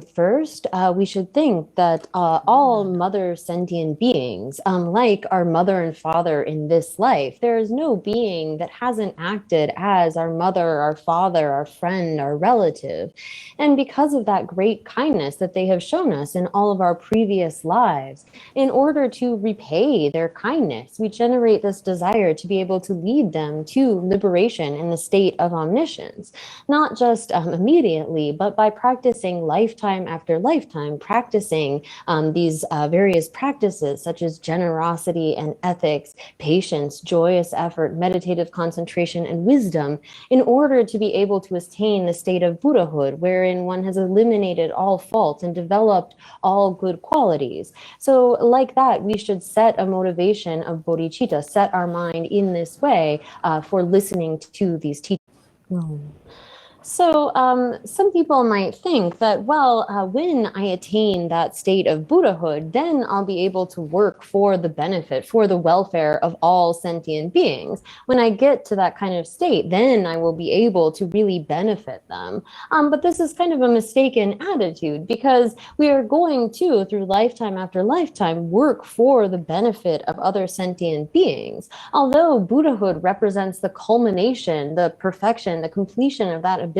first, we should think that all mother sentient beings, like our mother and father in this life, there is no being that hasn't acted as our mother, our father, our friend, our relative. And because of that great kindness that they have shown us in all of our previous lives, in order to repay their kindness, we generate this desire to be able to lead them to liberation in the state of omniscience, not just immediately, but by practicing lifetime after lifetime, practicing these various practices such as generosity and ethics, patience, joyous effort, meditative concentration, and wisdom, in order to be able to attain the state of Buddhahood, wherein one has eliminated all faults and developed all good qualities. So like that, we should set a motivation of bodhicitta, set our mind in this way for listening to these teachings. So some people might think that, well, when I attain that state of Buddhahood, then I'll be able to work for the benefit, for the welfare of all sentient beings. When I get to that kind of state, then I will be able to really benefit them. But this is kind of a mistaken attitude, because we are going to, through lifetime after lifetime, work for the benefit of other sentient beings. Although Buddhahood represents the culmination, the perfection, the completion of that ability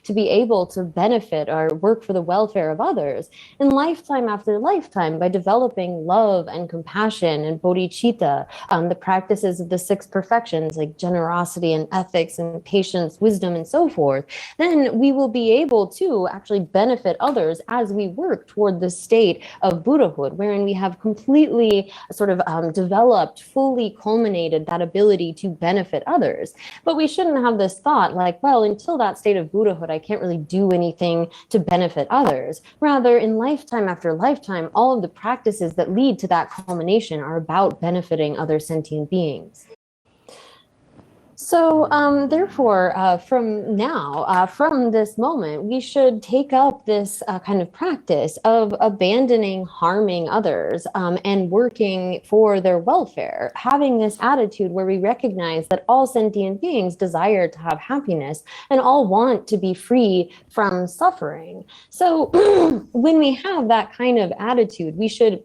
to be able to benefit or work for the welfare of others, in lifetime after lifetime, by developing love and compassion and bodhicitta, the practices of the six perfections like generosity and ethics and patience, wisdom, and so forth, then we will be able to actually benefit others as we work toward the state of Buddhahood, wherein we have completely sort of developed, fully culminated that ability to benefit others. But we shouldn't have this thought like, well, until that state of Buddhahood, I can't really do anything to benefit others. Rather, in lifetime after lifetime, all of the practices that lead to that culmination are about benefiting other sentient beings. So therefore, from this moment, we should take up this kind of practice of abandoning harming others and working for their welfare, having this attitude where we recognize that all sentient beings desire to have happiness and all want to be free from suffering. So when we have that kind of attitude, we should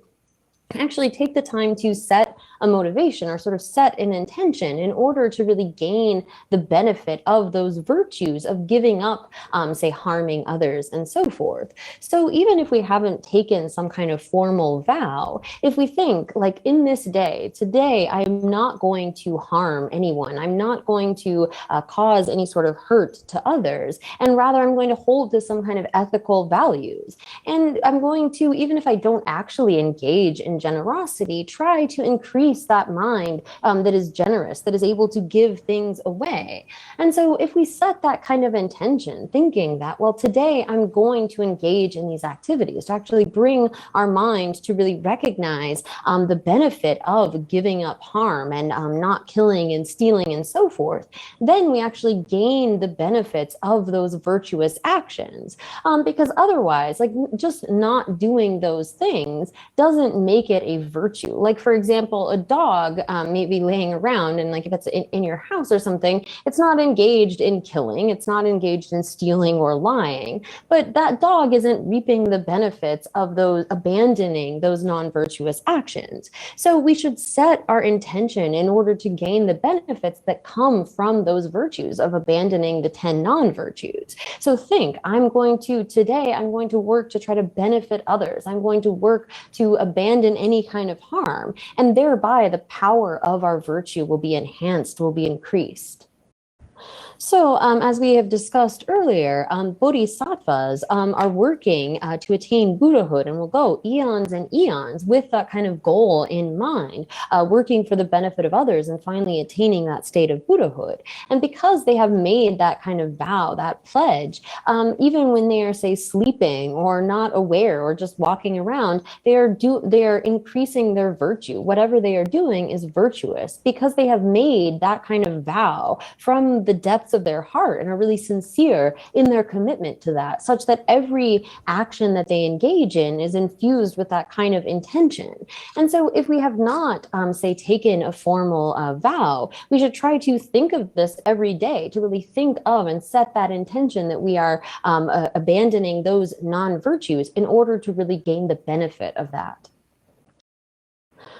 actually take the time to set a motivation or sort of set an intention in order to really gain the benefit of those virtues of giving up, say, harming others and so forth. So even if we haven't taken some kind of formal vow, if we think like in this day, today, I'm not going to harm anyone. I'm not going to cause any sort of hurt to others. And rather, I'm going to hold to some kind of ethical values. And I'm going to, even if I don't actually engage in generosity, try to increase that mind that is generous, that is able to give things away. And so if we set that kind of intention, thinking that, well, today I'm going to engage in these activities, to actually bring our mind to really recognize the benefit of giving up harm and not killing and stealing and so forth, then we actually gain the benefits of those virtuous actions. Because otherwise, like just not doing those things doesn't make it a virtue. Like, for example, a dog maybe laying around, and like if it's in your house or something, it's not engaged in killing, it's not engaged in stealing or lying, but that dog isn't reaping the benefits of those, abandoning those non-virtuous actions. So we should set our intention in order to gain the benefits that come from those virtues of abandoning the 10 non-virtues. So think, today I'm going to work to try to benefit others. I'm going to work to abandon any kind of harm, and thereby the power of our virtue will be enhanced, will be increased. So as we have discussed earlier, bodhisattvas are working to attain Buddhahood, and will go eons and eons with that kind of goal in mind, working for the benefit of others and finally attaining that state of Buddhahood. And because they have made that kind of vow, that pledge, even when they are, say, sleeping or not aware or just walking around, they are increasing their virtue. Whatever they are doing is virtuous because they have made that kind of vow from the depth depths of their heart and are really sincere in their commitment to that, such that every action that they engage in is infused with that kind of intention. And so if we have not, say, taken a formal vow, we should try to think of this every day, to really think of and set that intention that we are abandoning those non-virtues in order to really gain the benefit of that.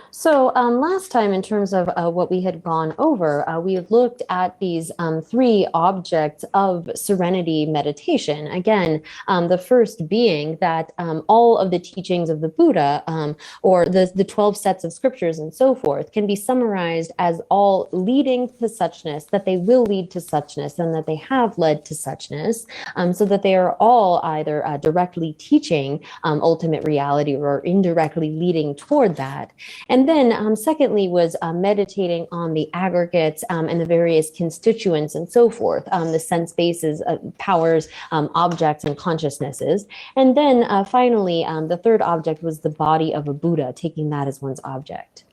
So last time, in terms of what we had gone over, we had looked at these three objects of serenity meditation. Again, the first being that all of the teachings of the Buddha, or the 12 sets of scriptures and so forth, can be summarized as all leading to suchness, that they will lead to suchness, and that they have led to suchness, so that they are all either directly teaching ultimate reality or indirectly leading toward that. And then secondly was meditating on the aggregates and the various constituents and so forth, the sense bases, powers, objects, and consciousnesses. And then finally, the third object was the body of a Buddha, taking that as one's object.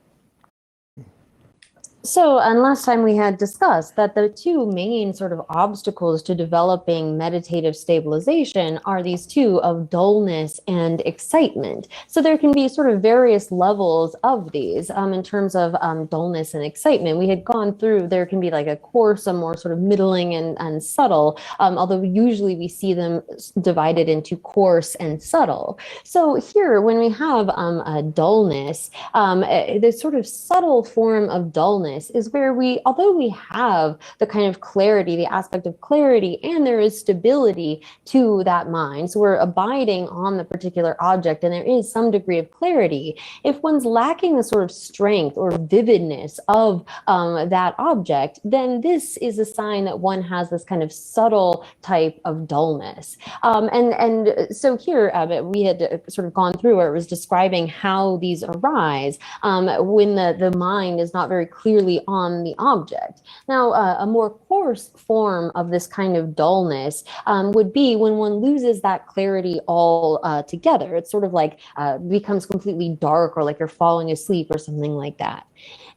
So, and last time we had discussed that the two main sort of obstacles to developing meditative stabilization are these two of dullness and excitement. So there can be sort of various levels of these in terms of dullness and excitement. We had gone through, there can be like a coarse, a more sort of middling and subtle, although usually we see them divided into coarse and subtle. So here, when we have a dullness, the sort of subtle form of dullness is where we, although we have the kind of clarity, the aspect of clarity, and there is stability to that mind, so we're abiding on the particular object and there is some degree of clarity, if one's lacking the sort of strength or vividness of that object, then this is a sign that one has this kind of subtle type of dullness. And so here we had sort of gone through where it was describing how these arise when the mind is not very clearly on the object. Now, a more coarse form of this kind of dullness would be when one loses that clarity all together. It's sort of like becomes completely dark, or like you're falling asleep or something like that.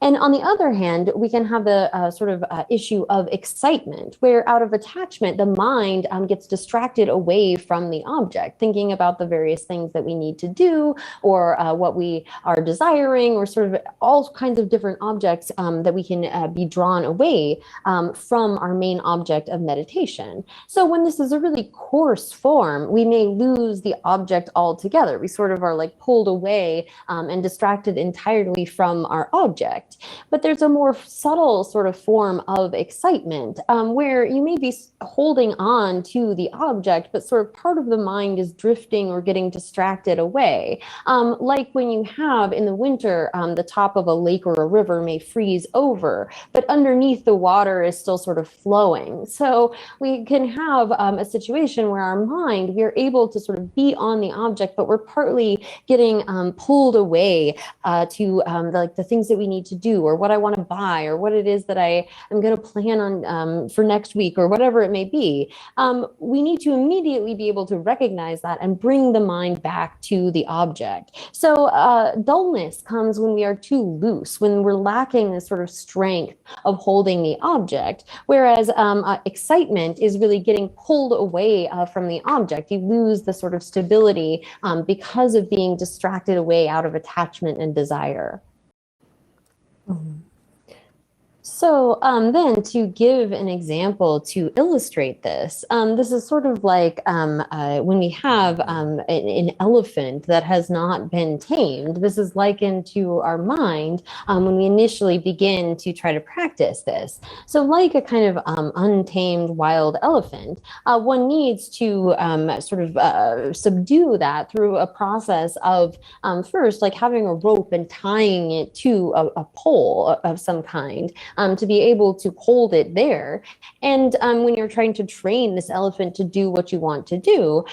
And on the other hand, we can have the sort of issue of excitement, where out of attachment, the mind gets distracted away from the object, thinking about the various things that we need to do, or what we are desiring, or sort of all kinds of different objects that we can be drawn away from our main object of meditation. So when this is a really coarse form, we may lose the object altogether. We sort of are like pulled away and distracted entirely from our object. But there's a more subtle sort of form of excitement where you may be holding on to the object, but sort of part of the mind is drifting or getting distracted away. Like when you have in the winter, the top of a lake or a river may freeze over, but underneath the water is still sort of flowing. So we can have a situation where our mind, we are able to sort of be on the object, but we're partly getting pulled away to like the things that we need to do, or what I want to buy, or what it is that I am going to plan on for next week, or whatever it may be. We need to immediately be able to recognize that and bring the mind back to the object. So dullness comes when we are too loose, when we're lacking this sort of strength of holding the object, whereas excitement is really getting pulled away from the object. You lose the sort of stability because of being distracted away out of attachment and desire. So then to give an example to illustrate this, this is sort of like when we have an elephant that has not been tamed. This is likened to our mind when we initially begin to try to practice this. So like a kind of untamed wild elephant, one needs to sort of subdue that through a process of first like having a rope and tying it to a pole of some kind. To be able to hold it there. And when you're trying to train this elephant to do what you want to do,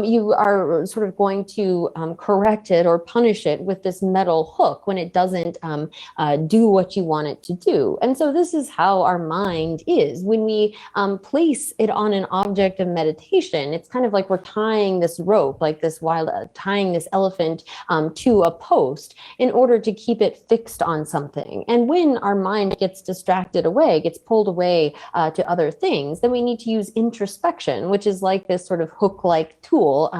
you are sort of going to correct it or punish it with this metal hook when it doesn't do what you want it to do. And so this is how our mind is. When we place it on an object of meditation, it's kind of like we're tying this rope, like this tying this elephant to a post in order to keep it fixed on something. And when our mind gets distracted away, gets pulled away to other things, then we need to use introspection, which is like this sort of hook-like tool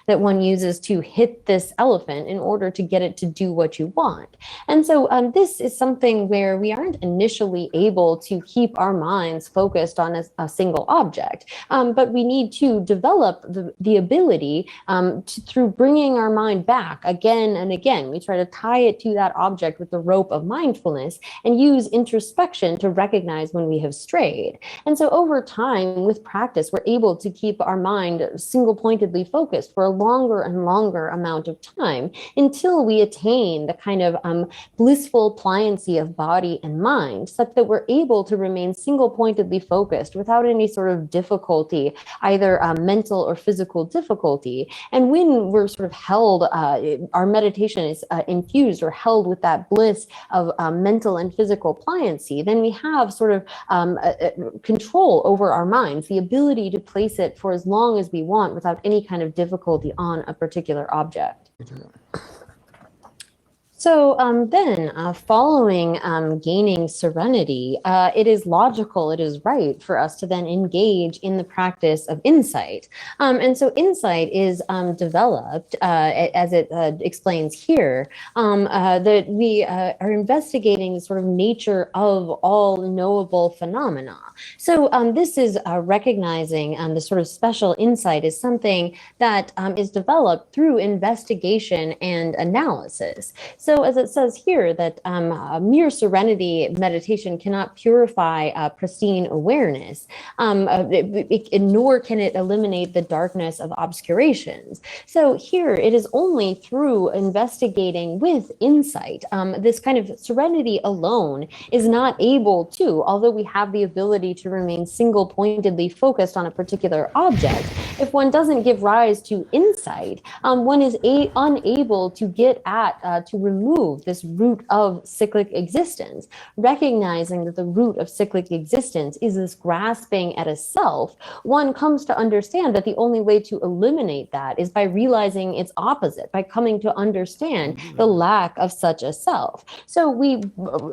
that one uses to hit this elephant in order to get it to do what you want. And so this is something where we aren't initially able to keep our minds focused on a single object, but we need to develop the ability through bringing our mind back again and again. We try to tie it to that object with the rope of mindfulness and use introspection to recognize when we have strayed. And so over time, with practice, we're able to keep our mind single-pointedly focused for a longer and longer amount of time until we attain the kind of blissful pliancy of body and mind, such that we're able to remain single-pointedly focused without any sort of difficulty, either mental or physical difficulty. And when we're sort of held, our meditation is infused or held with that bliss of mental and physical pliancy, then we have sort of control over our minds, the ability to place it for as long as we want without any kind of difficulty on a particular object. So then, following gaining serenity, it is logical, it is right for us to then engage in the practice of insight. And so insight is developed, as it explains here, that we are investigating the sort of nature of all knowable phenomena. So this is recognizing the sort of special insight is something that is developed through investigation and analysis. So as it says here that mere serenity meditation cannot purify pristine awareness, nor can it eliminate the darkness of obscurations. So here it is only through investigating with insight. This kind of serenity alone is not able to, although we have the ability to remain single-pointedly focused on a particular object, if one doesn't give rise to insight, one is unable to get at, to remove this root of cyclic existence. Recognizing that the root of cyclic existence is this grasping at a self, one comes to understand that the only way to eliminate that is by realizing its opposite, by coming to understand the lack of such a self. So we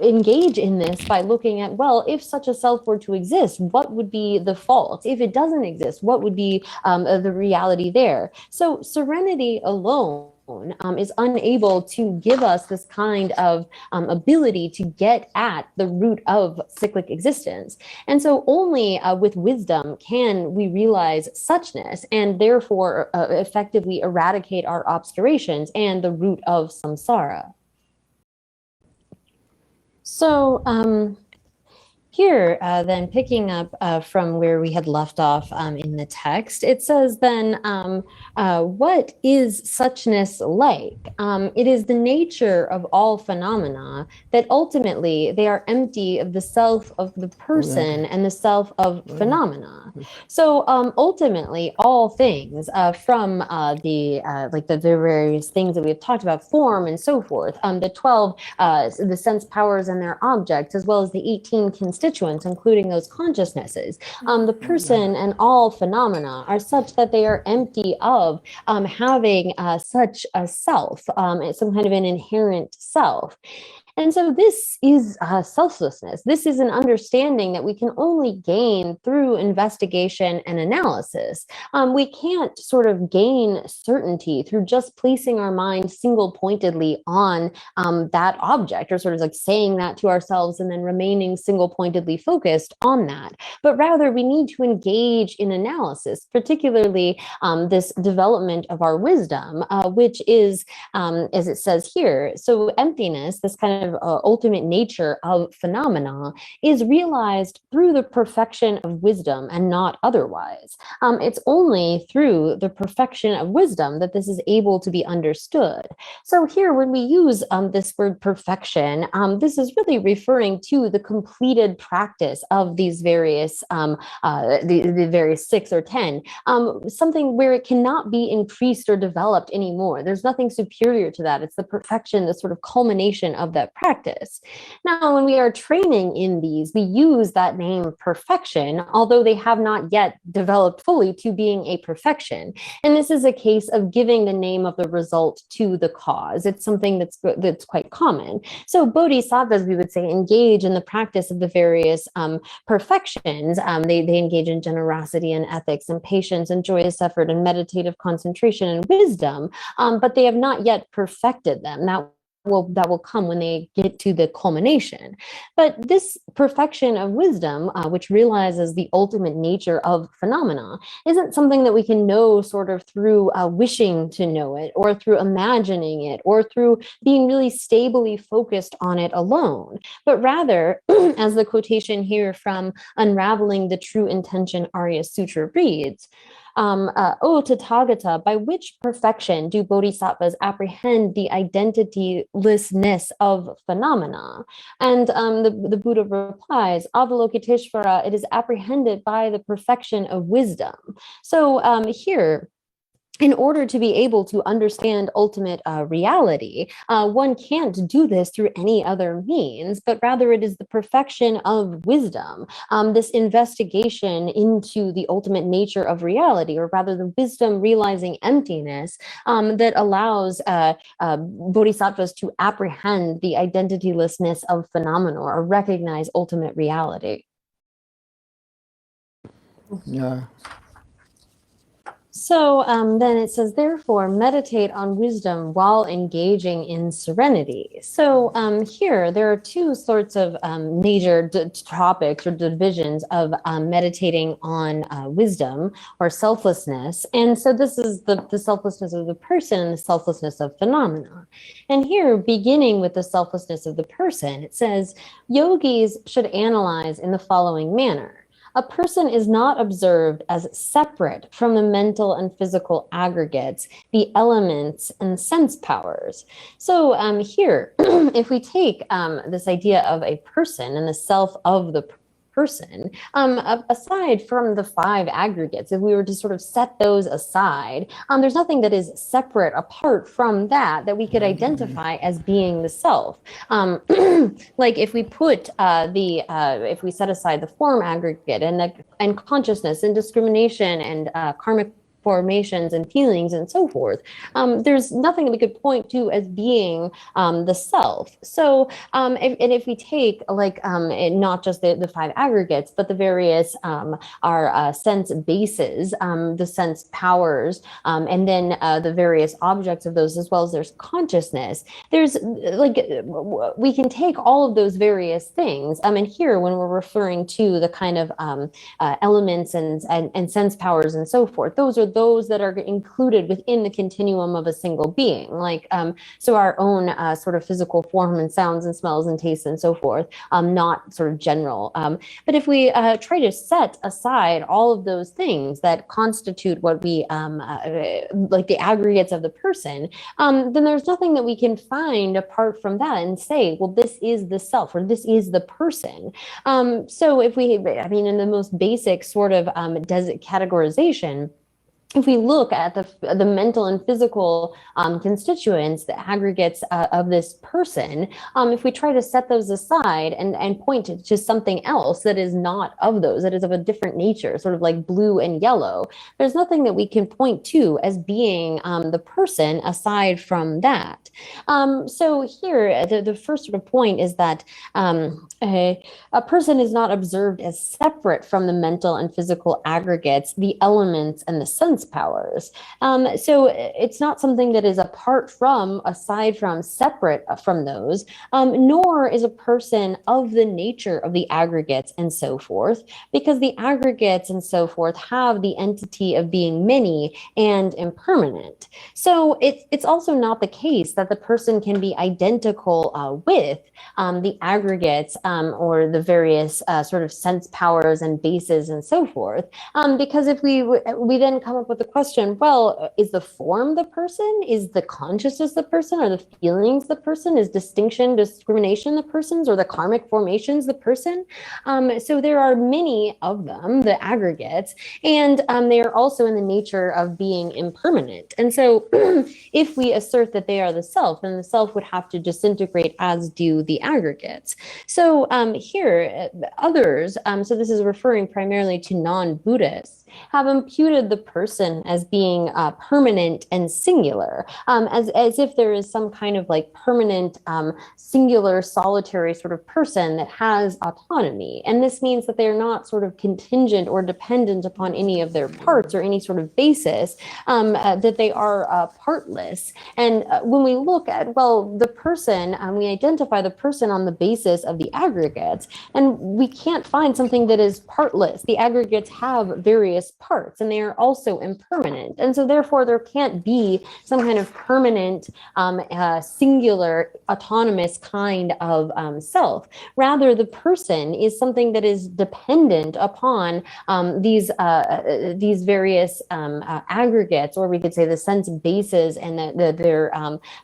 engage in this by looking at, well, if such a self were to exist, what would be the fault? If it doesn't exist, what would be the reality there? So serenity alone is unable to give us this kind of ability to get at the root of cyclic existence. And so only with wisdom can we realize suchness and therefore effectively eradicate our obscurations and the root of samsara. So here, then picking up from where we had left off in the text, it says then, what is suchness like? It is the nature of all phenomena that ultimately they are empty of the self of the person and the self of phenomena. So ultimately, all things from the various things that we have talked about, form and so forth, the 12, the sense powers and their objects, as well as the 18 constituents, including those consciousnesses, the person and all phenomena are such that they are empty of having such a self, some kind of an inherent self. And so this is selflessness. This is an understanding that we can only gain through investigation and analysis. We can't sort of gain certainty through just placing our mind single-pointedly on that object, or sort of like saying that to ourselves and then remaining single-pointedly focused on that. But rather, we need to engage in analysis, particularly this development of our wisdom, which is, as it says here, so emptiness, this kind of ultimate nature of phenomena, is realized through the perfection of wisdom and not otherwise. It's only through the perfection of wisdom that this is able to be understood. So here, when we use this word perfection, this is really referring to the completed practice of these various, the various 6 or 10, something where it cannot be increased or developed anymore. There's nothing superior to that. It's the perfection, the sort of culmination of that practice. Now, when we are training in these, we use that name perfection, although they have not yet developed fully to being a perfection. And this is a case of giving the name of the result to the cause. It's something that's quite common. So bodhisattvas, we would say, engage in the practice of the various perfections. They engage in generosity and ethics and patience and joyous effort and meditative concentration and wisdom, but they have not yet perfected them. That will come when they get to the culmination. But this perfection of wisdom, which realizes the ultimate nature of phenomena, isn't something that we can know sort of through wishing to know it, or through imagining it, or through being really stably focused on it alone, but rather, as the quotation here from Unraveling the True Intention Arya Sutra reads, O Tathagata, by which perfection do bodhisattvas apprehend the identitylessness of phenomena? And the Buddha replies, Avalokiteshvara, it is apprehended by the perfection of wisdom. So here, in order to be able to understand ultimate reality, one can't do this through any other means, but rather it is the perfection of wisdom, this investigation into the ultimate nature of reality, or rather the wisdom realizing emptiness, that allows bodhisattvas to apprehend the identitylessness of phenomena or recognize ultimate reality. Yeah. So then it says, therefore, meditate on wisdom while engaging in serenity. So here, there are two sorts of major topics or divisions of meditating on wisdom or selflessness. And so this is the selflessness of the person and the selflessness of phenomena. And here, beginning with the selflessness of the person, it says, yogis should analyze in the following manner. A person is not observed as separate from the mental and physical aggregates, the elements and sense powers. So here, if we take this idea of a person and the self of the person, aside from the five aggregates, if we were to sort of set those aside, there's nothing that is separate apart from that we could identify as being the self. Like if we put if we set aside the form aggregate and consciousness and discrimination and karmic formations and feelings and so forth, there's nothing that we could point to as being the self. So if we take like not just the five aggregates, but the various our sense bases, the sense powers, and then the various objects of those, as well as there's consciousness, there's like we can take all of those various things. And here, when we're referring to the kind of elements and sense powers and so forth, those are those that are included within the continuum of a single being, like so our own sort of physical form and sounds and smells and tastes and so forth, not sort of general. But if we try to set aside all of those things that constitute what we like the aggregates of the person, then there's nothing that we can find apart from that and say, well, this is the self or this is the person. So if we, I mean, in the most basic sort of categorization, if we look at the mental and physical constituents, the aggregates of this person, if we try to set those aside and point to something else that is not of those, that is of a different nature, sort of like blue and yellow, there's nothing that we can point to as being the person aside from that. So here, the first sort of point is that a person is not observed as separate from the mental and physical aggregates, the elements and the sense powers. So it's not something that is apart from, aside from, separate from those, nor is a person of the nature of the aggregates and so forth, because the aggregates and so forth have the entity of being many and impermanent. So it's also not the case that the person can be identical with the aggregates or the various sort of sense powers and bases and so forth, because if we then come up with the question, well, is the form the person? Is the consciousness the person? Are the feelings the person? Is distinction, discrimination the person's? Or the karmic formations the person? So there are many of them, the aggregates, and they are also in the nature of being impermanent. And so if we assert that they are the self, then the self would have to disintegrate, as do the aggregates. So here, others, so this is referring primarily to non-Buddhists, have imputed the person as being permanent and singular, as if there is some kind of like permanent, singular, solitary sort of person that has autonomy. And this means that they are not sort of contingent or dependent upon any of their parts or any sort of basis, that they are partless. And when we look at, well, the person, we identify the person on the basis of the aggregates, and we can't find something that is partless. The aggregates have various parts, and they are also impermanent. And so therefore there can't be some kind of permanent, singular, autonomous kind of self. Rather, the person is something that is dependent upon these various aggregates, or we could say the sense bases and their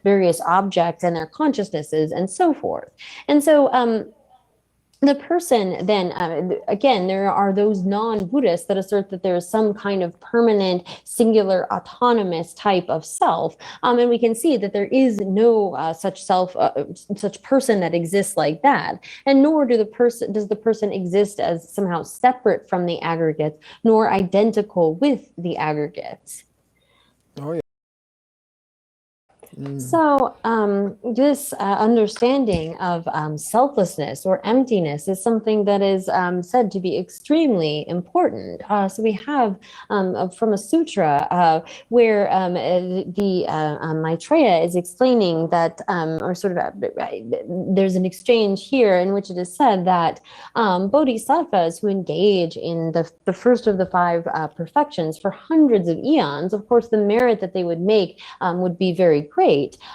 various objects and their consciousnesses and so forth. And so the person then, again, there are those non-Buddhists that assert that there is some kind of permanent, singular, autonomous type of self. And we can see that there is no such self, such person that exists like that. And nor does the person exist as somehow separate from the aggregates, nor identical with the aggregates. Oh, yeah. So this understanding of selflessness or emptiness is something that is said to be extremely important. So we have from a sutra where the Maitreya is explaining that, or sort of there's an exchange here in which it is said that bodhisattvas who engage in the first of the five perfections for hundreds of eons, of course, the merit that they would make would be very great.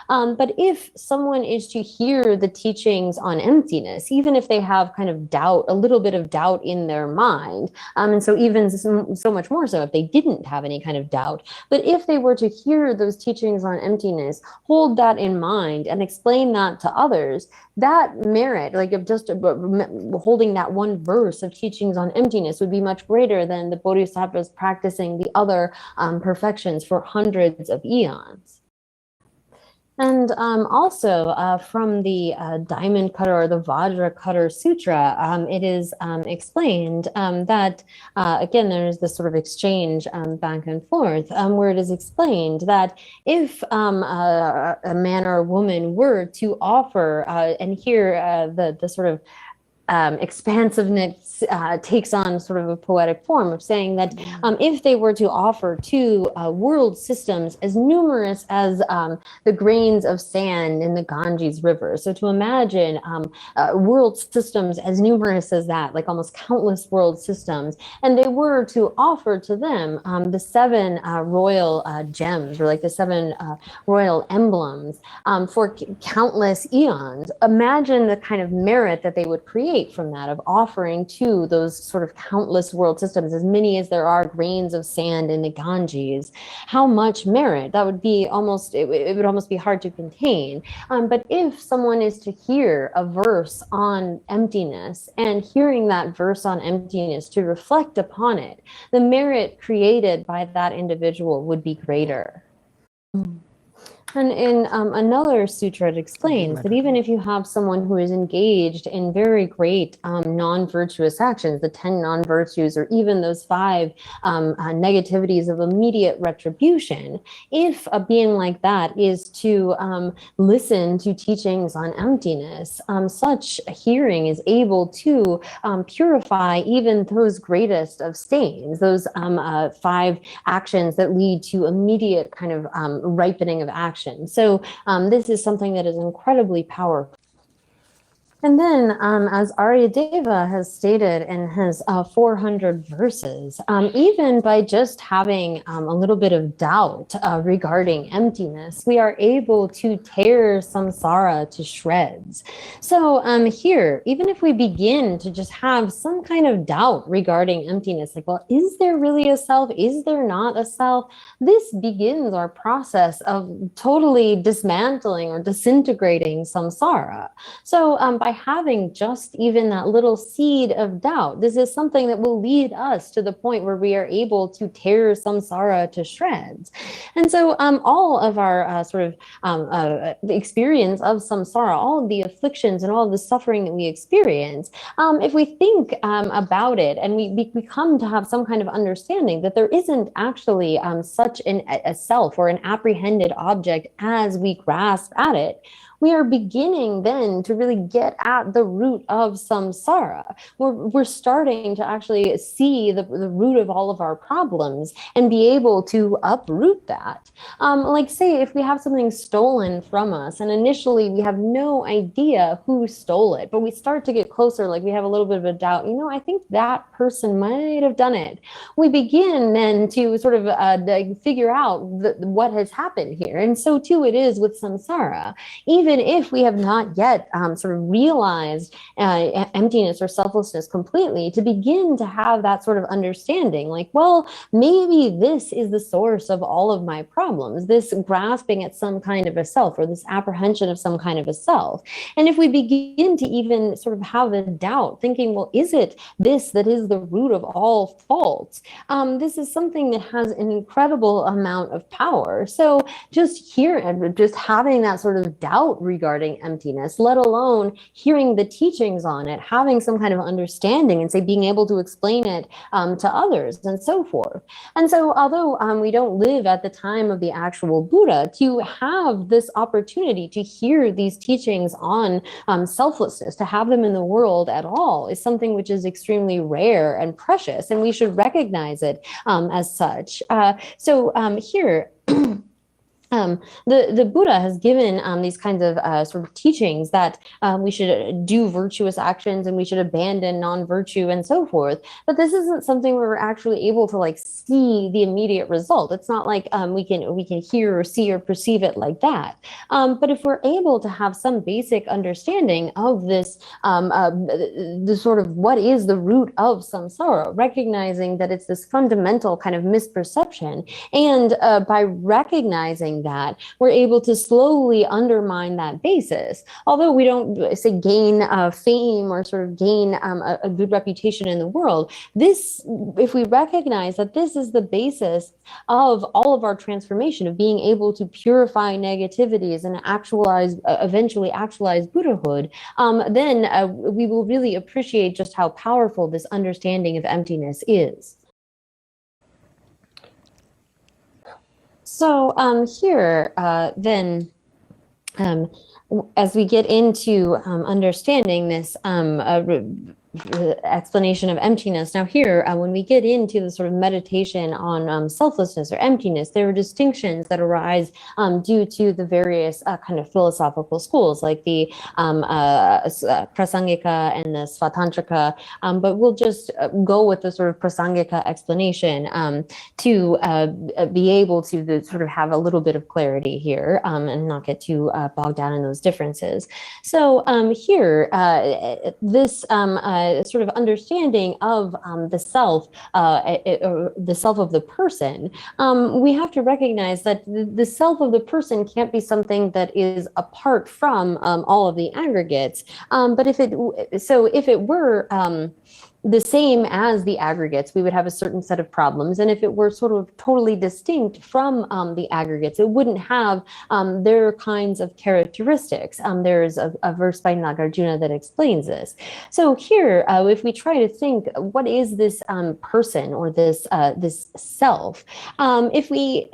But if someone is to hear the teachings on emptiness, even if they have kind of doubt, a little bit of doubt in their mind, and so even so much more so if they didn't have any kind of doubt, but if they were to hear those teachings on emptiness, hold that in mind and explain that to others, that merit, like of just holding that one verse of teachings on emptiness, would be much greater than the bodhisattvas practicing the other perfections for hundreds of eons. And also from the Diamond Cutter or the Vajra Cutter Sutra, it is explained that, again, there's this sort of exchange back and forth, where it is explained that if a man or a woman were to offer, and here the sort of expansiveness takes on sort of a poetic form of saying that if they were to offer two world systems as numerous as the grains of sand in the Ganges River, so to imagine world systems as numerous as that, like almost countless world systems, and they were to offer to them the seven royal gems, or like the seven royal emblems for countless eons, imagine the kind of merit that they would create from that, of offering to those sort of countless world systems, as many as there are grains of sand in the Ganges. How much merit that would be! Almost, it would almost be hard to contain. But if someone is to hear a verse on emptiness, and hearing that verse on emptiness to reflect upon it, the merit created by that individual would be greater. And in another sutra, it explains that even if you have someone who is engaged in very great non-virtuous actions, the 10 non-virtues, or even those 5 negativities of immediate retribution, if a being like that is to listen to teachings on emptiness, such hearing is able to purify even those greatest of stains, those 5 actions that lead to immediate kind of ripening of action. So this is something that is incredibly powerful. And then, as Aryadeva has stated in his 400 verses, even by just having a little bit of doubt regarding emptiness, we are able to tear samsara to shreds. So here, even if we begin to just have some kind of doubt regarding emptiness, like, well, is there really a self? Is there not a self? This begins our process of totally dismantling or disintegrating samsara. So by having just even that little seed of doubt, this is something that will lead us to the point where we are able to tear samsara to shreds. And so all of our the experience of samsara, all of the afflictions and all of the suffering that we experience, if we think about it and we come to have some kind of understanding that there isn't actually such a self or an apprehended object as we grasp at it, we are beginning then to really get at the root of samsara. We're starting to actually see the root of all of our problems and be able to uproot that. Like say if we have something stolen from us and initially we have no idea who stole it, but we start to get closer, like we have a little bit of a doubt, I think that person might have done it. We begin then to sort of figure out what has happened here. And so too it is with samsara. Even if we have not yet sort of realized emptiness or selflessness completely, to begin to have that sort of understanding, like, well, maybe this is the source of all of my problems, this grasping at some kind of a self or this apprehension of some kind of a self. And if we begin to even sort of have a doubt, thinking, well, is it this that is the root of all faults? This is something that has an incredible amount of power. So just here and just having that sort of doubt regarding emptiness, let alone hearing the teachings on it, having some kind of understanding and say being able to explain it to others and so forth. And so although we don't live at the time of the actual Buddha, to have this opportunity to hear these teachings on selflessness, to have them in the world at all, is something which is extremely rare and precious, and we should recognize it as such. So here, the Buddha has given these kinds of sort of teachings that we should do virtuous actions and we should abandon non-virtue and so forth. But this isn't something where we're actually able to like see the immediate result. It's not like we can hear or see or perceive it like that. But if we're able to have some basic understanding of this, the sort of what is the root of samsara, recognizing that it's this fundamental kind of misperception, and by recognizing that, we're able to slowly undermine that basis. Although we don't say gain fame or sort of gain a good reputation in the world, this, if we recognize that this is the basis of all of our transformation, of being able to purify negativities and eventually actualize Buddhahood, then we will really appreciate just how powerful this understanding of emptiness is. So here, then, as we get into understanding this explanation of emptiness. Now here, when we get into the sort of meditation on selflessness or emptiness, there are distinctions that arise due to the various kind of philosophical schools, like the Prasangika and the Svatantrika, but we'll just go with the sort of Prasangika explanation to be able to sort of have a little bit of clarity here and not get too bogged down in those differences. So here, this sort of understanding of the self, or the self of the person, we have to recognize that the self of the person can't be something that is apart from all of the aggregates. But if it were the same as the aggregates, we would have a certain set of problems. And if it were sort of totally distinct from the aggregates, it wouldn't have their kinds of characteristics. There's a verse by Nagarjuna that explains this. So here, if we try to think, what is this person or this self? If we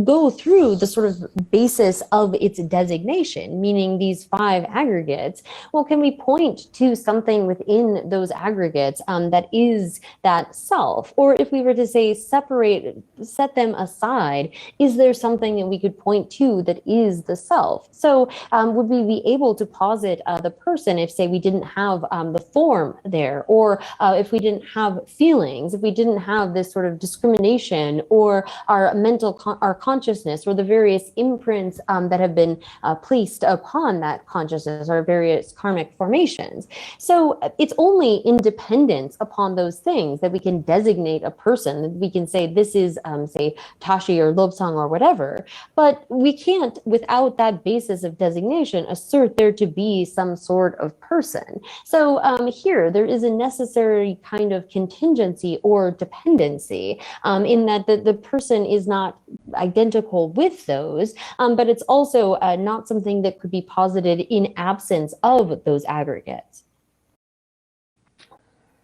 go through the sort of basis of its designation, meaning these 5 aggregates, well, can we point to something within those aggregates that is that self? Or if we were to say set them aside, is there something that we could point to that is the self? So would we be able to posit the person if, say, we didn't have the form there, or if we didn't have feelings, if we didn't have this sort of discrimination, or our our consciousness, or the various imprints that have been placed upon that consciousness, or various karmic formations? So it's only in dependence upon those things that we can designate a person, that we can say this is, say, Tashi or Lobsang or whatever. But we can't, without that basis of designation, assert there to be some sort of person. So here, there is a necessary kind of contingency or dependency in that the person is not identical with those, but it's also not something that could be posited in absence of those aggregates.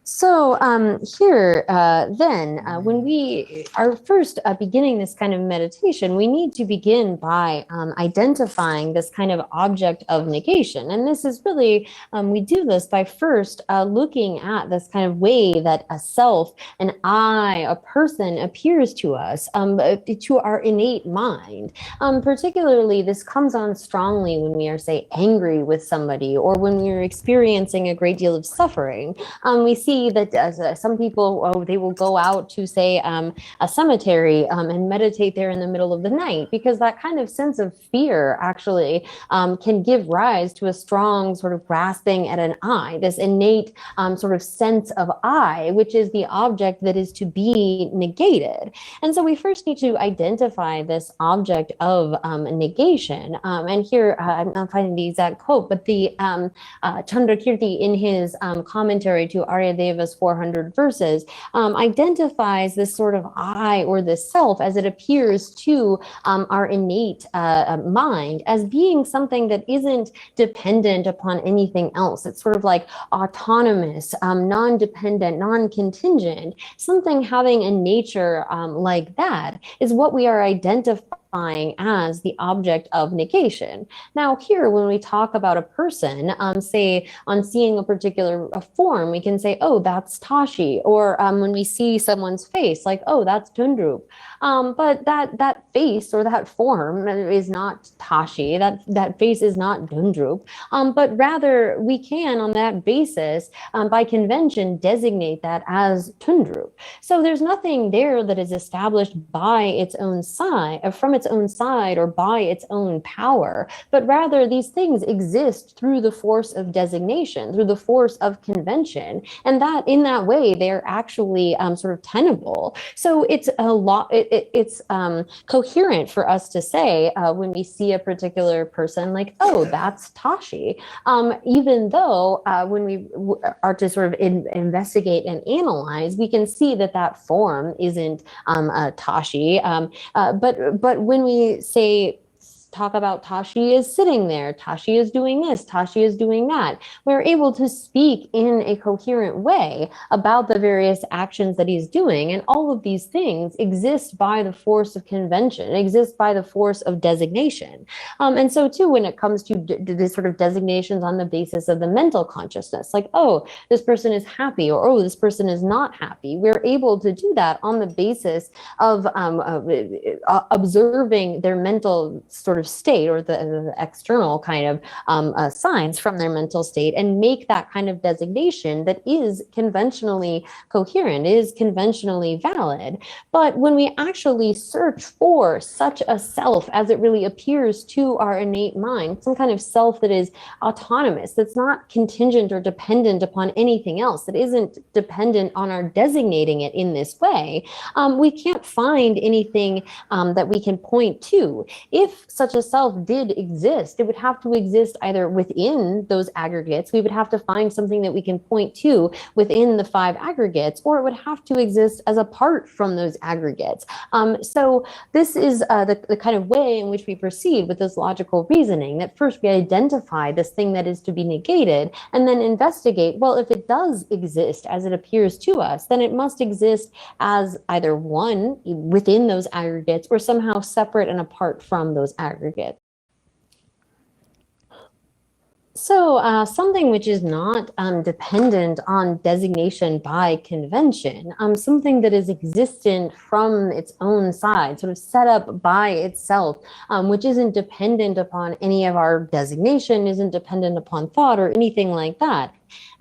So here, then, when we are first beginning this kind of meditation, we need to begin by identifying this kind of object of negation. And this is really, we do this by first looking at this kind of way that a self, an I, a person appears to us, to our innate mind. Particularly, this comes on strongly when we are, say, angry with somebody, or when we're experiencing a great deal of suffering. We see that some people, they will go out to, say, a cemetery and meditate there in the middle of the night, because that kind of sense of fear actually can give rise to a strong sort of grasping at an I, this innate sort of sense of I, which is the object that is to be negated. And so we first need to identify this object of negation. And here, I'm not finding the exact quote, but the Chandrakirti, in his commentary to Aryadeva's 400 verses, identifies this sort of I, or this self, as it appears to our innate mind, as being something that isn't dependent upon anything else. It's sort of like autonomous, non-dependent, non-contingent. Something having a nature like that is what we are identifying as the object of negation. Now here, when we talk about a person, say, on seeing a particular form, we can say, oh, that's Tashi. Or when we see someone's face, like, oh, that's Tundrup. But that face or that form is not Tashi. That face is not Tundrup. But rather, we can, on that basis, by convention, designate that as Tundrup. So there's nothing there that is established by its own side, from its own side, or by its own power, but rather these things exist through the force of designation, through the force of convention, and that in that way they're actually sort of tenable. So it's a lot. It's coherent for us to say when we see a particular person, like, oh, that's Tashi, even though when we are to sort of investigate and analyze, we can see that that form isn't Tashi. But when we say, talk about Tashi is sitting there, Tashi is doing this, Tashi is doing that, we're able to speak in a coherent way about the various actions that he's doing. And all of these things exist by the force of convention, exist by the force of designation. And so too, when it comes to this sort of designations on the basis of the mental consciousness, like, oh, this person is happy, or oh, this person is not happy, we're able to do that on the basis of observing their mental sort of state, or the external kind of signs from their mental state, and make that kind of designation that is conventionally coherent, is conventionally valid. But when we actually search for such a self as it really appears to our innate mind, some kind of self that is autonomous, that's not contingent or dependent upon anything else, that isn't dependent on our designating it in this way, we can't find anything that we can point to. If such a self did exist, it would have to exist either within those aggregates. We would have to find something that we can point to within the 5 aggregates, or it would have to exist as apart from those aggregates. So this is the kind of way in which we proceed with this logical reasoning, that first we identify this thing that is to be negated, and then investigate, well, if it does exist as it appears to us, then it must exist as either one within those aggregates, or somehow separate and apart from those aggregates. So, something which is not dependent on designation by convention, something that is existent from its own side, sort of set up by itself, which isn't dependent upon any of our designation, isn't dependent upon thought or anything like that.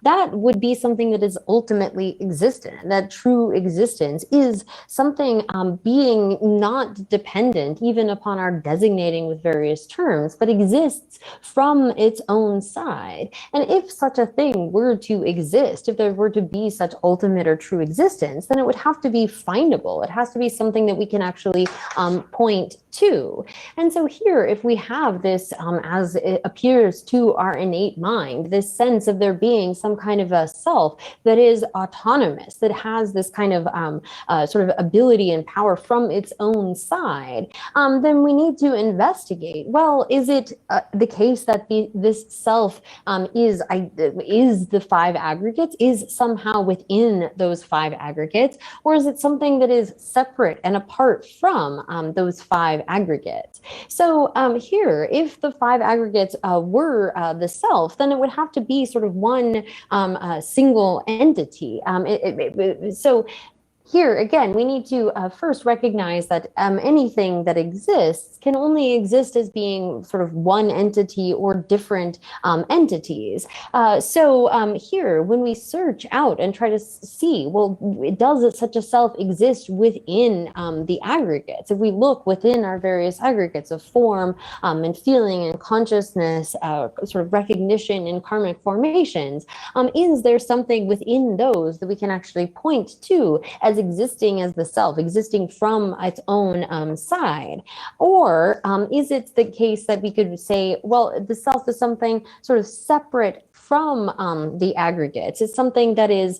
That would be something that is ultimately existent. That true existence is something being not dependent even upon our designating with various terms, but exists from its own side. And if such a thing were to exist, if there were to be such ultimate or true existence, then it would have to be findable. It has to be something that we can actually point to. And so here, if we have this, as it appears to our innate mind, this sense of there being some kind of a self that is autonomous, that has this kind of sort of ability and power from its own side, then we need to investigate, well, is it the case that this self is the five aggregates, is somehow within those five aggregates, or is it something that is separate and apart from those five aggregates? So here, if the five aggregates were the self, then it would have to be sort of one single entity. So here, again, we need to first recognize that anything that exists can only exist as being sort of one entity or different entities. So here, when we search out and try to see, well, does such a self exist within the aggregates? If we look within our various aggregates of form and feeling and consciousness, sort of recognition and karmic formations, is there something within those that we can actually point to as existing as the self, existing from its own side? Or is it the case that we could say, well, the self is something sort of separate from the aggregates? It's something that is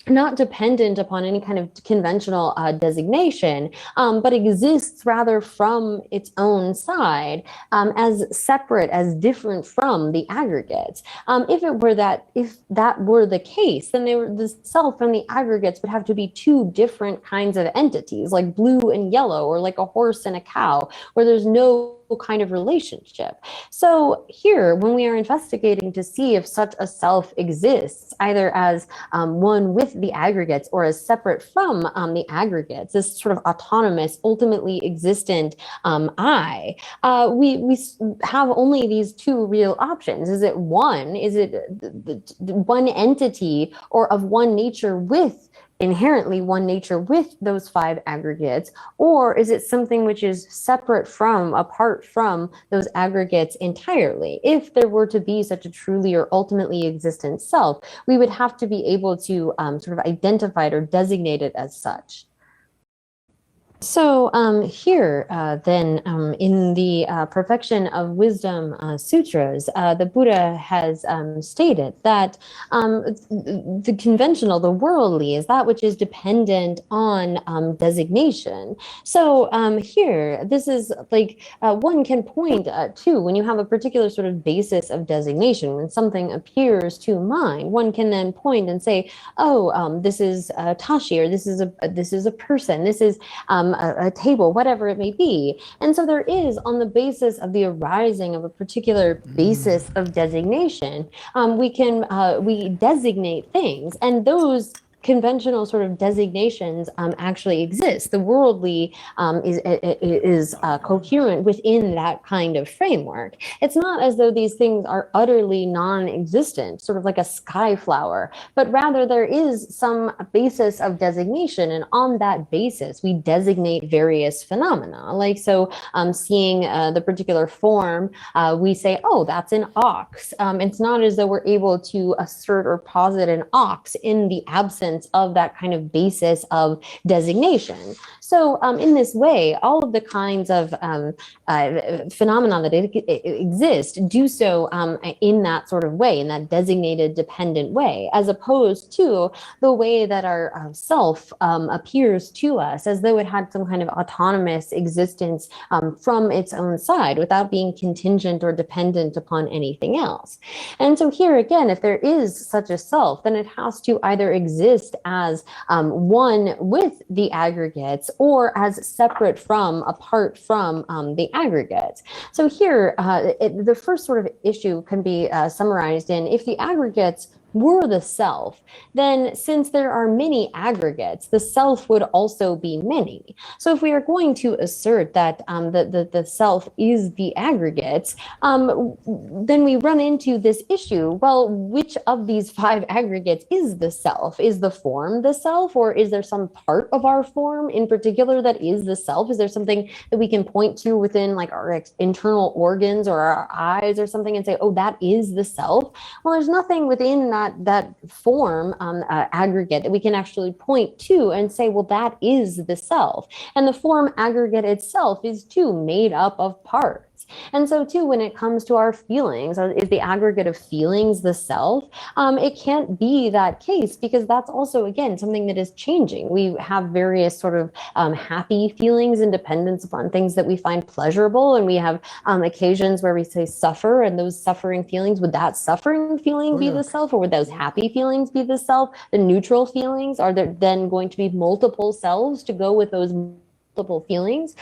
not dependent upon any kind of conventional designation, but exists rather from its own side, as separate, as different from the aggregates. If that were the case, then the self and the aggregates would have to be two different kinds of entities, like blue and yellow, or like a horse and a cow, where there's no kind of relationship. So here, when we are investigating to see if such a self exists, either as one with the aggregates or as separate from the aggregates, this sort of autonomous, ultimately existent we have only these two real options. Is it one? Is it the one entity or of one nature with inherently one nature with those five aggregates, or is it something which is separate from, apart from those aggregates entirely? If there were to be such a truly or ultimately existent self, we would have to be able to sort of identify it or designate it as such. So here, then, in the Perfection of Wisdom Sutras, the Buddha has stated that the conventional, the worldly, is that which is dependent on designation. So here, this is like one can point to when you have a particular sort of basis of designation, when something appears to mind, one can then point and say, oh, this is Tashi, or this is a person, this is a table, whatever it may be. And so there is, on the basis of the arising of a particular basis of designation, we designate things, and those conventional sort of designations actually exist. The worldly is coherent within that kind of framework. It's not as though these things are utterly non-existent, sort of like a sky flower, but rather there is some basis of designation, and on that basis we designate various phenomena. Like, so seeing the particular form, we say, oh, that's an ox. It's not as though we're able to assert or posit an ox in the absence of that kind of basis of designation. So in this way, all of the kinds of phenomena that exist do so in that sort of way, in that designated dependent way, as opposed to the way that our self appears to us, as though it had some kind of autonomous existence from its own side, without being contingent or dependent upon anything else. And so here again, if there is such a self, then it has to either exist exist as one with the aggregates or as separate from, apart from the aggregates. So here, the first sort of issue can be summarized in, if the aggregates were the self, then since there are many aggregates, the self would also be many. So if we are going to assert that the self is the aggregates, then we run into this issue. Well, which of these 5 aggregates is the self? Is the form the self, or is there some part of our form in particular that is the self? Is there something that we can point to within like our internal organs or our eyes or something and say, oh, that is the self? Well, there's nothing within that form aggregate that we can actually point to and say, well, that is the self. And the form aggregate itself is too made up of parts. And so too, when it comes to our feelings, is the aggregate of feelings the self? It can't be that case, because that's also, again, something that is changing. We have various sort of happy feelings and dependence upon things that we find pleasurable. And we have occasions where we say suffer, and those suffering feelings, would that suffering feeling be the self, or would those happy feelings be the self? The neutral feelings, are there then going to be multiple selves to go with those multiple feelings?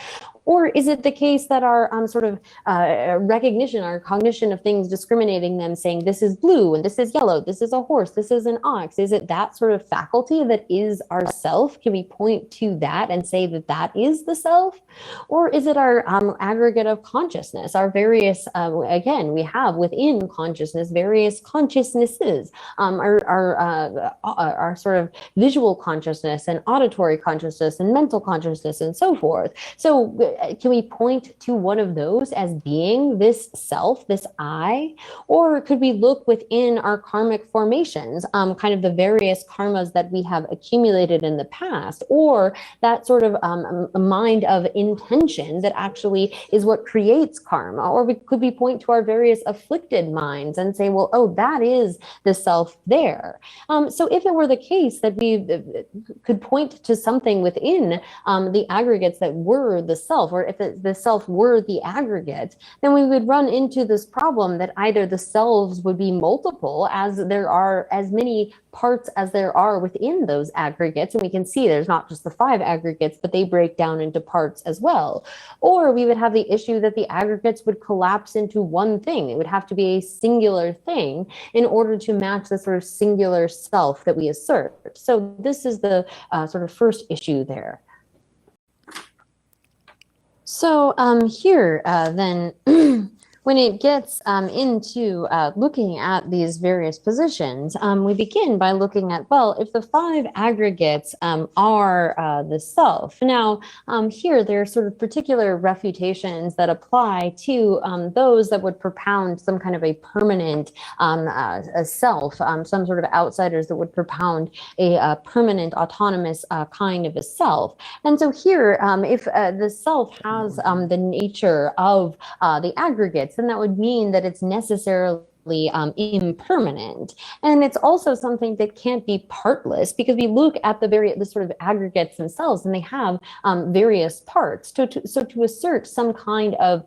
Or is it the case that our sort of recognition, our cognition of things, discriminating them, saying this is blue and this is yellow, this is a horse, this is an ox? Is it that sort of faculty that is our self? Can we point to that and say that that is the self? Or is it our aggregate of consciousness, our various, again, we have within consciousness various consciousnesses, our sort of visual consciousness and auditory consciousness and mental consciousness and so forth. So can we point to one of those as being this self, this I? Or could we look within our karmic formations, kind of the various karmas that we have accumulated in the past, or that sort of mind of intention that actually is what creates karma? Or could we point to our various afflicted minds and say, well, oh, that is the self there. So if it were the case that we could point to something within the aggregates that were the self, or if the self were the aggregate, then we would run into this problem that either the selves would be multiple, as there are as many parts as there are within those aggregates, and we can see there's not just the 5 aggregates, but they break down into parts as well. Or we would have the issue that the aggregates would collapse into one thing. It would have to be a singular thing in order to match the sort of singular self that we assert. So this is the sort of first issue there. So here, then, when it gets into looking at these various positions, we begin by looking at, well, if the 5 aggregates are the self. Now, here there are sort of particular refutations that apply to those that would propound some kind of a permanent a self, some sort of outsiders that would propound a permanent autonomous kind of a self. And so here, if the self has the nature of the aggregates, then that would mean that it's necessarily impermanent. And it's also something that can't be partless, because we look at the sort of aggregates themselves, and they have various parts. So to assert some kind of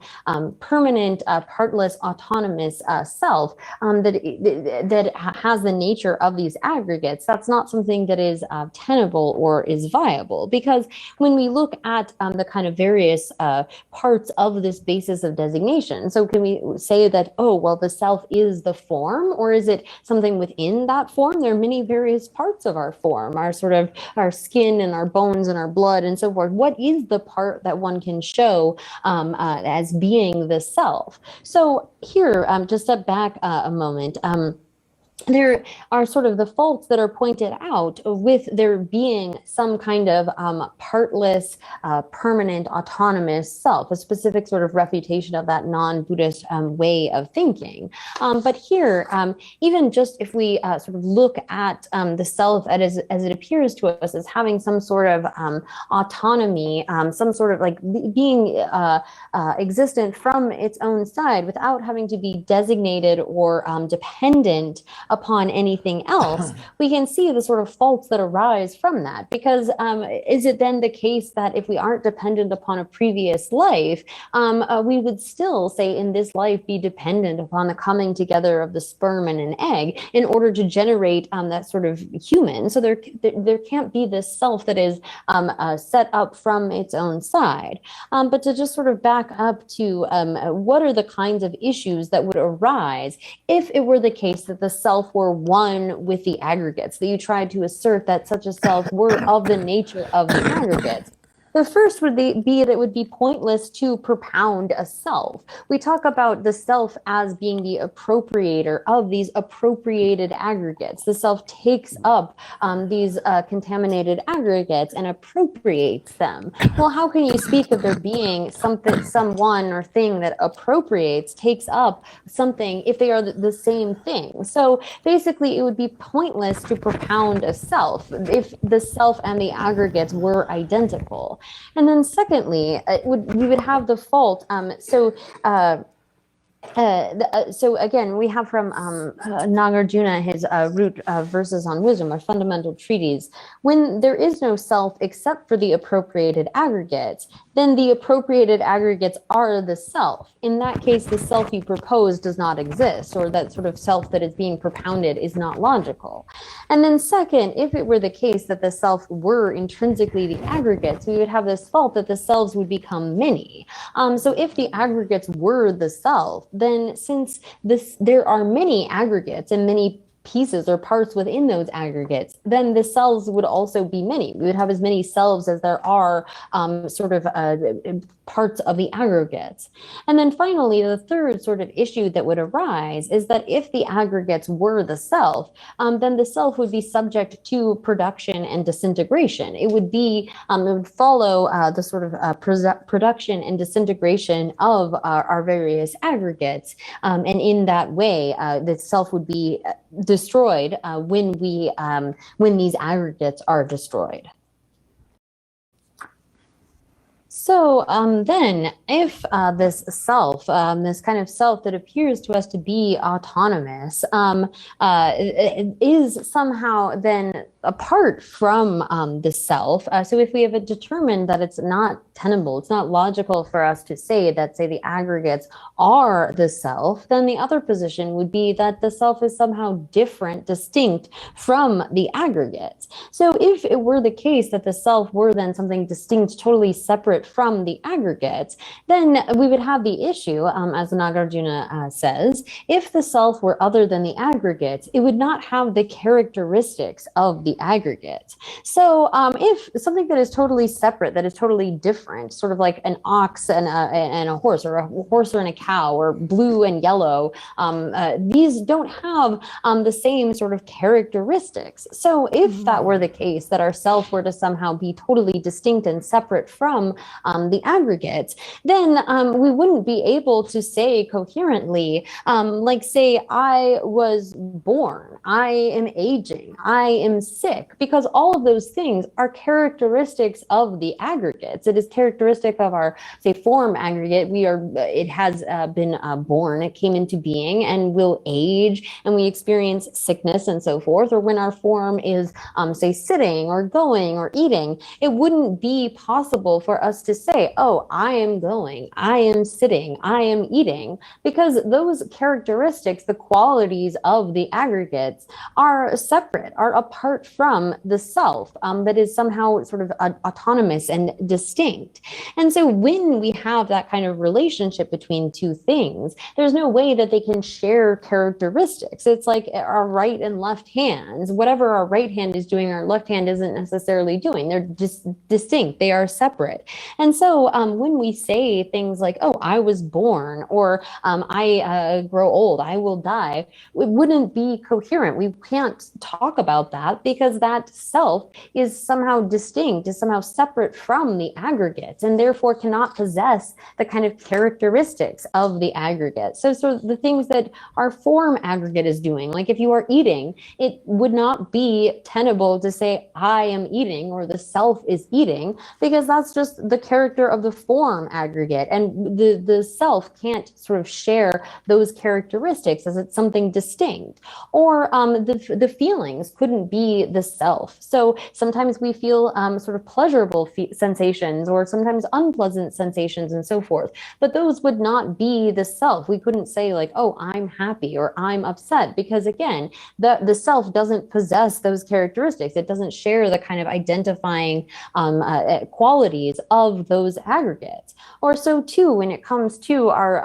permanent, partless, autonomous self that has the nature of these aggregates, that's not something that is tenable or is viable. Because when we look at the kind of various parts of this basis of designation, so can we say that, oh, well, the self is the form, or is it something within that form? There are many various parts of our form, our sort of our skin and our bones and our blood and so forth. What is the part that one can show as being the self? So here, just step back a moment. There are sort of the faults that are pointed out with there being some kind of partless, permanent, autonomous self, a specific sort of refutation of that non-Buddhist way of thinking. But here, even just if we sort of look at the self as it appears to us as having some sort of autonomy, some sort of like being existent from its own side without having to be designated or dependent upon anything else, we can see the sort of faults that arise from that. Because is it then the case that if we aren't dependent upon a previous life, we would still, say, in this life, be dependent upon the coming together of the sperm and an egg in order to generate that sort of human? So there can't be this self that is set up from its own side. But to just sort of back up to what are the kinds of issues that would arise if it were the case that the self were one with the aggregates, that you tried to assert that such a self were of the nature of the aggregates? The first would be that it would be pointless to propound a self. We talk about the self as being the appropriator of these appropriated aggregates. The self takes up these contaminated aggregates and appropriates them. Well, how can you speak of there being something, someone or thing that appropriates, takes up something, if they are the same thing? So basically, it would be pointless to propound a self if the self and the aggregates were identical. And then secondly, we would have the fault. So again, we have from Nagarjuna his root verses on wisdom, or fundamental treatise. When there is no self except for the appropriated aggregates, then the appropriated aggregates are the self. In that case, the self you propose does not exist, or that sort of self that is being propounded is not logical. And then second, if it were the case that the self were intrinsically the aggregates, we would have this fault that the selves would become many. So if the aggregates were the self, then since there are many aggregates and many pieces or parts within those aggregates, then the selves would also be many. We would have as many selves as there are parts of the aggregates. And then finally, the third sort of issue that would arise is that if the aggregates were the self, then the self would be subject to production and disintegration. It would follow the sort of production and disintegration of our various aggregates. And in that way, the self would be destroyed when these aggregates are destroyed. So then, if this self, this kind of self that appears to us to be autonomous, is somehow then apart from the self, so if we have determined that it's not tenable, it's not logical for us to say that, say, the aggregates are the self, then the other position would be that the self is somehow different, distinct from the aggregates. So if it were the case that the self were then something distinct, totally separate from the aggregates, then we would have the issue, as Nagarjuna says, if the self were other than the aggregates, it would not have the characteristics of the aggregates. So if something that is totally separate, that is totally different, sort of like an ox and a horse, or a horse and a cow, or blue and yellow, these don't have the same sort of characteristics. So if that were the case, that our self were to somehow be totally distinct and separate from the aggregates, then we wouldn't be able to say coherently, like, say, I was born, I am aging, I am sick, because all of those things are characteristics of the aggregates. It is characteristic of our, say, form aggregate. It has been born, it came into being, and will age, and we experience sickness and so forth. Or when our form is, say, sitting or going or eating, it wouldn't be possible for us to say, oh, I am going, I am sitting, I am eating, because those characteristics, the qualities of the aggregates, are separate, are apart from the self, that is somehow sort of autonomous and distinct. And so when we have that kind of relationship between two things, there's no way that they can share characteristics. It's like our right and left hands. Whatever our right hand is doing, our left hand isn't necessarily doing. They're just distinct. They are separate. And so when we say things like, oh, I was born, or I grow old, I will die, it wouldn't be coherent. We can't talk about that because that self is somehow distinct, is somehow separate from the aggregates, and therefore cannot possess the kind of characteristics of the aggregate. So the things that our form aggregate is doing, like if you are eating, it would not be tenable to say I am eating or the self is eating, because that's just the character of the form aggregate, and the self can't sort of share those characteristics as it's something distinct. Or the feelings couldn't be the self. So sometimes we feel sort of pleasurable sensations, or sometimes unpleasant sensations, and so forth, but those would not be the self. We couldn't say like, oh, I'm happy or I'm upset, because again, the self doesn't possess those characteristics. It doesn't share the kind of identifying qualities of those aggregates. Or so too, when it comes to our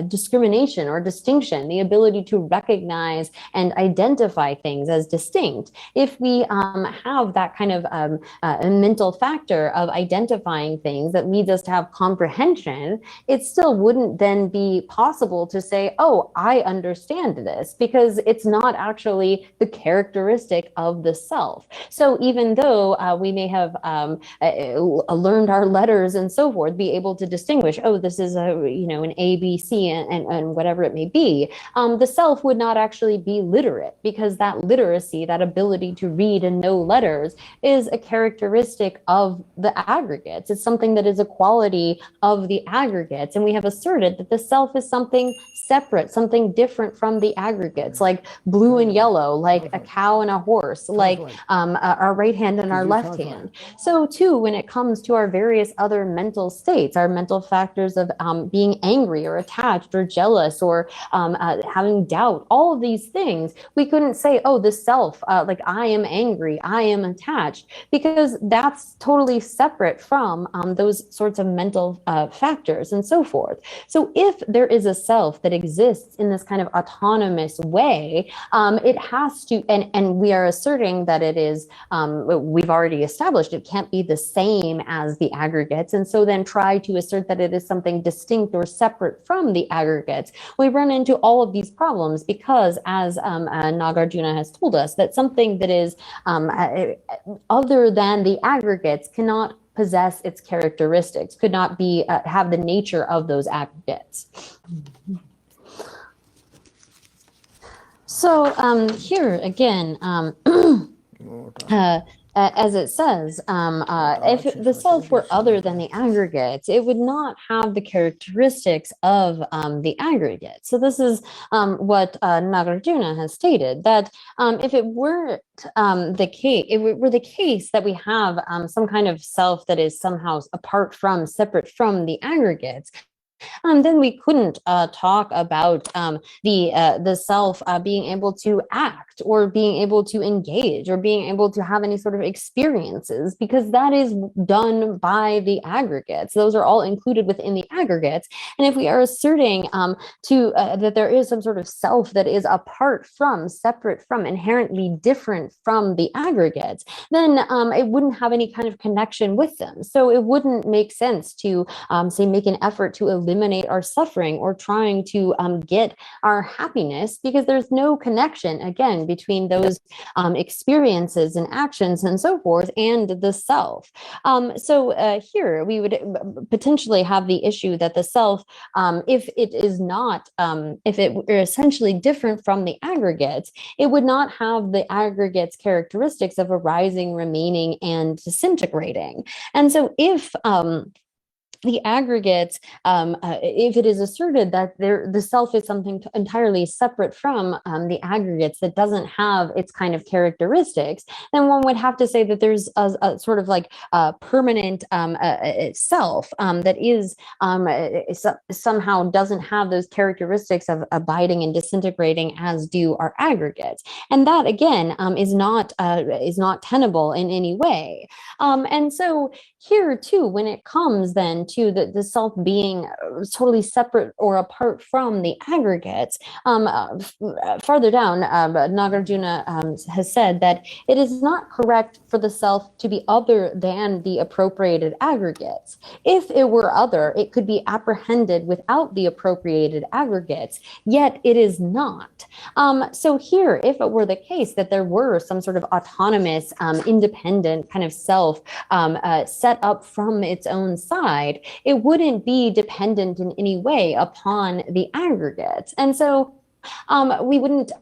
discrimination or distinction, the ability to recognize and identify things as distinct. If we have that kind of mental factor of identifying things that leads us to have comprehension, it still wouldn't then be possible to say, oh, I understand this, because it's not actually the characteristic of the self. So even though we may have learned our letters and so forth, be able to distinguish, oh, this is an A, B, C, and whatever it may be, the self would not actually be literate, because that literacy, that ability to read and know letters, is a characteristic of the aggregates. It's something that is a quality of the aggregates, and we have asserted that the self is something separate, something different from the aggregates, like blue and yellow, like a cow and a horse, like our right hand and our left hand. So too, when it comes to our various other mental states, our mental factors of being angry or attached or jealous or having doubt, all of these things, we couldn't say, oh, the self, like I am angry, I am attached, because that's totally separate from those sorts of mental factors and so forth. So if there is a self that exists in this kind of autonomous way, it has to, and we are asserting that it is, we've already established it can't be the same as the aggregates, and so then try to assert that it is something distinct or separate from the aggregates. We run into all of these problems because, as Nagarjuna has told us, that something that is other than the aggregates cannot possess its characteristics, could not be have the nature of those aggregates. So here again, as it says, if the self were other than the aggregates, it would not have the characteristics of the aggregate. So this is what Nagarjuna has stated, that if it were the case, if it were the case that we have some kind of self that is somehow apart from, separate from the aggregates, then we couldn't talk about the self being able to act or being able to engage or being able to have any sort of experiences, because that is done by the aggregates. Those are all included within the aggregates. And if we are asserting that there is some sort of self that is apart from, separate from, inherently different from the aggregates, then it wouldn't have any kind of connection with them. So it wouldn't make sense to say make an effort to eliminate our suffering or trying to get our happiness, because there's no connection, again, between those experiences and actions and so forth and the self. So here we would potentially have the issue that the self, if it is not, if it were essentially different from the aggregates, it would not have the aggregates characteristics of arising, remaining, and disintegrating. And so if the aggregates, if it is asserted that the self is something entirely separate from the aggregates that doesn't have its kind of characteristics, then one would have to say that there's a sort of like a permanent self that is somehow doesn't have those characteristics of abiding and disintegrating as do our aggregates. And that, again, is not tenable in any way. And so here too, when it comes then to the self being totally separate or apart from the aggregates, farther down, Nagarjuna has said that it is not correct for the self to be other than the appropriated aggregates. If it were other, it could be apprehended without the appropriated aggregates, yet it is not. So here, if it were the case that there were some sort of autonomous, independent kind of self set up from its own side, it wouldn't be dependent in any way upon the aggregates. And so we wouldn't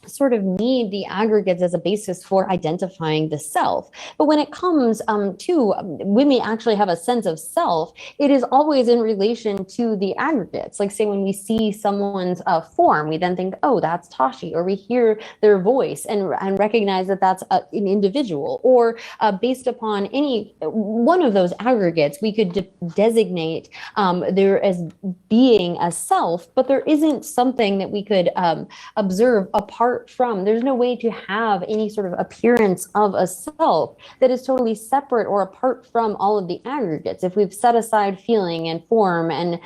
sort of need the aggregates as a basis for identifying the self. But when it comes to when we actually have a sense of self, it is always in relation to the aggregates. Like say when we see someone's form, we then think, oh, that's Tashi, or we hear their voice and recognize that that's an individual, or based upon any one of those aggregates, we could designate there as being a self, but there isn't something that we could observe apart from. There's no way to have any sort of appearance of a self that is totally separate or apart from all of the aggregates. If we've set aside feeling and form and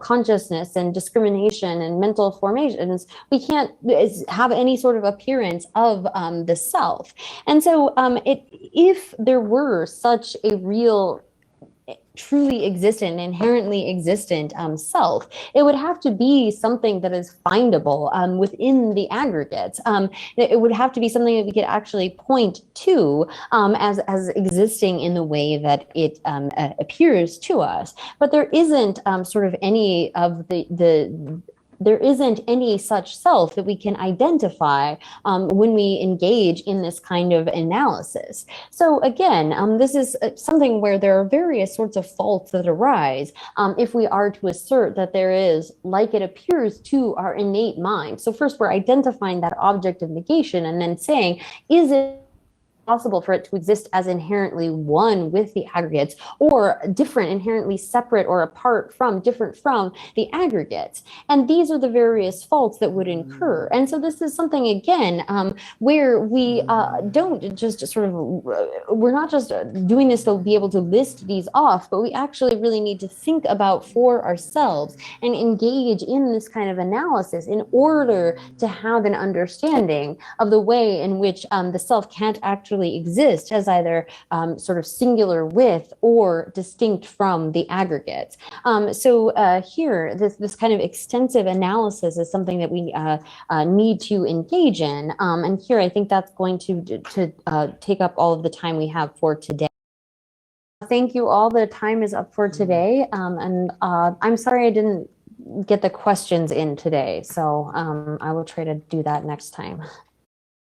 consciousness and discrimination and mental formations, we can't have any sort of appearance of the self. And so if there were such a real truly existent, inherently existent self, it would have to be something that is findable within the aggregates. It would have to be something that we could actually point to as existing in the way that it appears to us. But there isn't sort of any of there isn't any such self that we can identify when we engage in this kind of analysis. So again, this is something where there are various sorts of faults that arise if we are to assert that there is, like it appears to our innate mind. So first we're identifying that object of negation and then saying, is it possible for it to exist as inherently one with the aggregates, or different, inherently separate or apart from, different from the aggregates? And these are the various faults that would incur. And so this is something, again, where we don't just sort of, we're not just doing this to be able to list these off, but we actually really need to think about for ourselves and engage in this kind of analysis in order to have an understanding of the way in which the self can't actually exist as either sort of singular with or distinct from the aggregates. So here, this kind of extensive analysis is something that we need to engage in. And here, I think that's going to take up all of the time we have for today. Thank you all. The time is up for today. And I'm sorry I didn't get the questions in today. So I will try to do that next time.